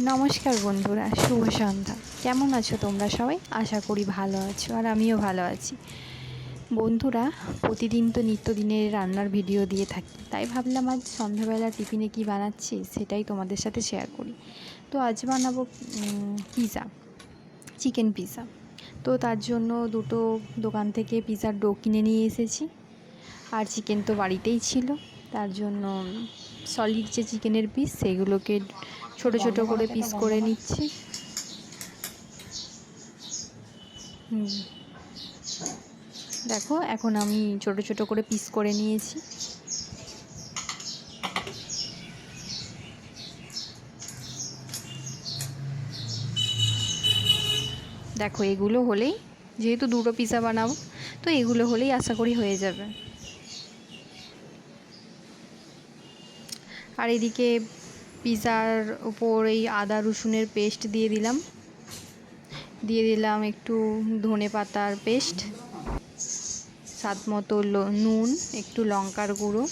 নমস্কার বন্ধুরা, শুভ সন্ধ্যা। কেমন আছো তোমরা সবাই? আশা করি ভালো আছো, আর আমিও ভালো আছি। বন্ধুরা, প্রতিদিন তো নিত্যদিনের রান্নার ভিডিও দিয়ে থাকি, তাই ভাবলাম আজ সন্ধ্যাবেলা টিফিনে কি বানাচ্ছি সেটাই তোমাদের সাথে শেয়ার করি। তো আজ বানাবো পিৎজা, চিকেন পিৎজা। তো তার জন্য দুটো দোকান থেকে পিৎজার ডো কিনে নিয়ে এসেছি, আর চিকেন তো বাড়িতেই ছিল। তার জন্য সলিড যে চিকেনের পিস সেগুলোকে ছোট ছোট করে পিস করে নিচ্ছি। দেখো, এখন আমি ছোট ছোট করে পিস করে নিয়েছি। দেখো, এগুলো হলেই, যেহেতু দুটো পিৎজা বানাবো, তো এগুলো হলেই আশা করি হয়ে যাবে। আর এদিকে পিৎজার উপর এই আদা রসুনের পেস্ট দিয়ে দিলাম একটু ধনে পাতার পেস্ট, স্বাদ মতো নুন, একটু লঙ্কার গুঁড়ো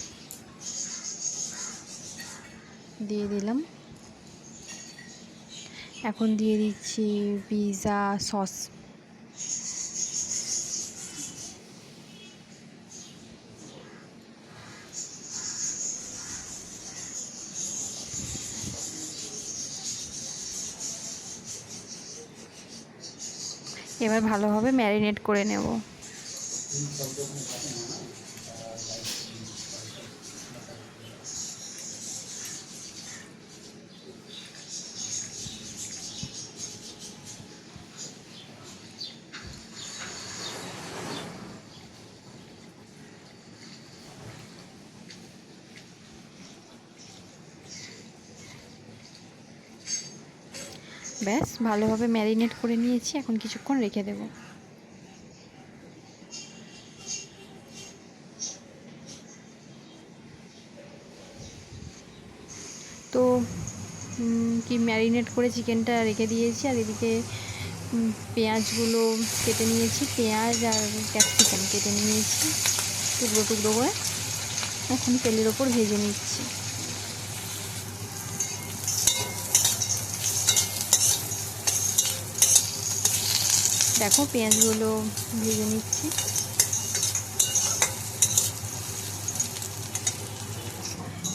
দিয়ে দিলাম। এখন দিয়ে দিচ্ছি পিৎজা সস। এবার ভালোভাবে ম্যারিনেট করে নেব। ব্যাস, ভালোভাবে ম্যারিনেট করে নিয়েছি, এখন কিছুক্ষণ রেখে দেব। তো ম্যারিনেট করে চিকেনটা রেখে দিয়েছি, আর এদিকে পেঁয়াজগুলো কেটে নিয়েছি, পেঁয়াজ আর ক্যাপসিকাম কেটে নিয়েছি টুকরো টুকরো করে। এখন তেলের ওপর ভেজে নিচ্ছি। দেখো, পেঁয়াজগুলো ভেজে নিচ্ছি।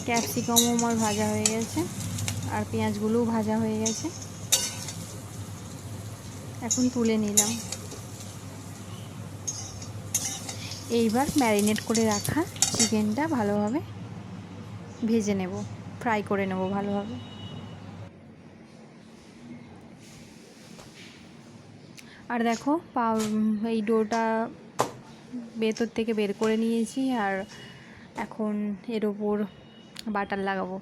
ক্যাপসিকামও আমার ভাজা হয়ে গেছে, আর পেঁয়াজগুলোও ভাজা হয়ে গেছে। এখন তুলে নিলাম। এইবার ম্যারিনেট করে রাখা চিকেনটা ভালোভাবে ভেজে নেব, ফ্রাই করে নেব ভালোভাবে। আর দেখো, এই ডোটা ভেতর থেকে বের করে নিয়েছি, আর এখন এর ওপর বাটার লাগাবো।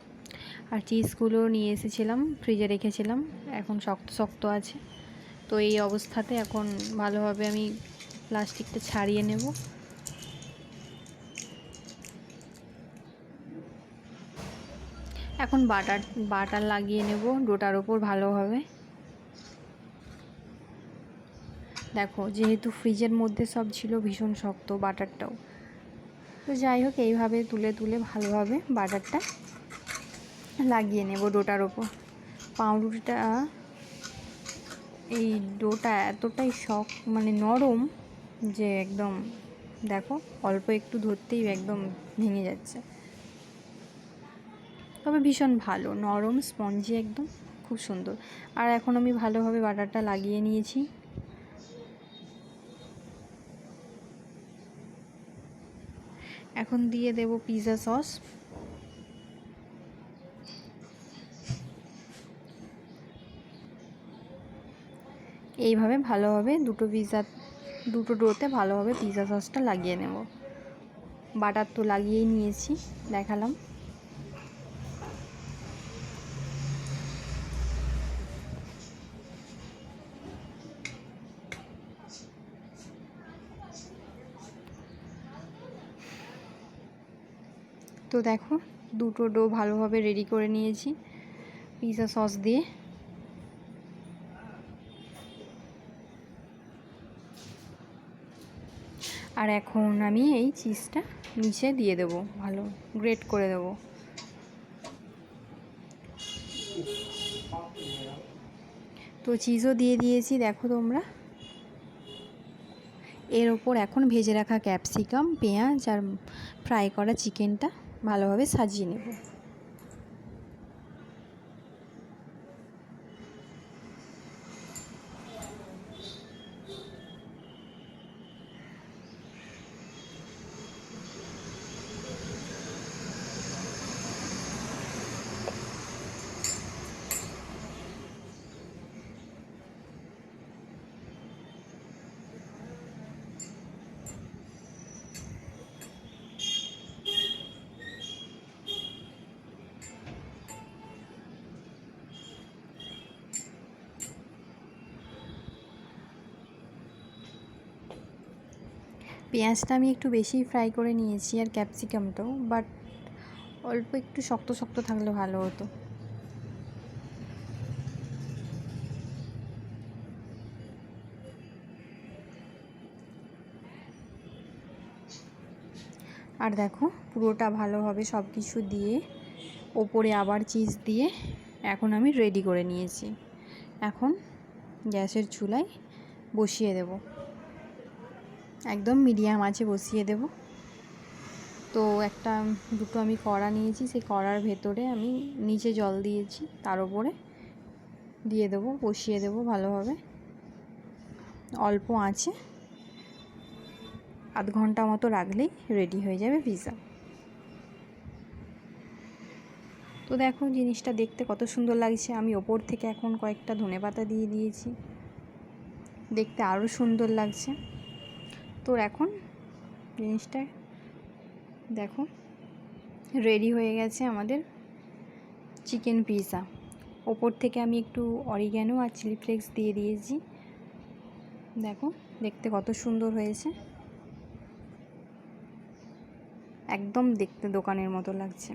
আর চিজগুলো নিয়ে এসেছিলাম, ফ্রিজে রেখেছিলাম, এখন শক্ত শক্ত আছে। তো এই অবস্থাতে এখন ভালোভাবে আমি প্লাস্টিকটা ছাড়িয়ে নেব। এখন বাটার লাগিয়ে নেব ডোটার ওপর ভালোভাবে। দেখো, যেহেতু ফ্রিজের মধ্যে সব ছিল, ভীষণ শক্ত বাটারটাও। তো যাই হোক, এইভাবে তুলে তুলে ভালোভাবে বাটারটা লাগিয়ে নেব ডোটার ওপর। পাউরুটিটা, এই ডোটা এতটাই নরম যে একদম, দেখো, অল্প একটু ধরতেই একদম ভেঙে যাচ্ছে। তবে ভীষণ ভালো, নরম, স্পঞ্জি, একদম খুব সুন্দর। আর এখন আমি ভালোভাবে বাটারটা লাগিয়ে নিয়েছি। এখন দিয়ে দেব পিৎজা সস। এইভাবে ভালোভাবে দুটো ডোতে ভালোভাবে পিৎজা সসটা লাগিয়ে নেব। বাটার তো লাগিয়েই নিয়েছি, দেখালাম। তো দেখো, দুটো ডো ভালোভাবে রেডি করে নিয়েছি পিৎজা সস দিয়ে। আর এখন আমি এই চিজটা নিচে দিয়ে দেবো, ভালো গ্রেট করে দেবো। তো চিজও দিয়ে দিয়েছি দেখো তোমরা। এর ওপর এখন ভেজে রাখা ক্যাপসিকাম, পেঁয়াজ আর ফ্রাই করা চিকেনটা ভালোভাবে সাজিয়ে নেব। পেঁয়াজটা আমি একটু বেশিই ফ্রাই করে নিয়েছি আর ক্যাপসিকামটাও, বাট অল্প একটু শক্ত শক্ত থাকলে ভালো হতো। আর দেখো পুরোটা ভালোভাবে সব কিছু দিয়ে ওপরে আবার চিজ দিয়ে এখন আমি রেডি করে নিয়েছি। এখন গ্যাসের চুলায় বসিয়ে দেব, একদম মিডিয়াম আঁচে বসিয়ে দেব। তো দুটো আমি কড়া নিয়েছি, সেই কড়ার ভেতরে আমি নিচে জল দিয়েছি, তার উপরে দিয়ে দেবো, বসিয়ে দেবো ভালোভাবে অল্প আঁচে। আধ ঘন্টা মতো রাখলেই রেডি হয়ে যাবে পিৎজা। তো দেখো জিনিসটা দেখতে কত সুন্দর লাগছে। আমি ওপর থেকে এখন কয়েকটা ধনেপাতা দিয়ে দিয়েছি, দেখতে আরও সুন্দর লাগছে। তো এখন জিনিসটা দেখো রেডি হয়ে গেছে আমাদের চিকেন পিৎজা। ওপর থেকে আমি একটু অরিগ্যানো আর চিলি ফ্লেক্স দিয়ে দিয়েছি। দেখো দেখতে কত সুন্দর হয়েছে, একদম দেখতে দোকানের মতো লাগছে।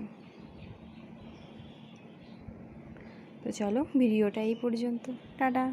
তো চলো ভিডিওটা এই পর্যন্ত, টাটা।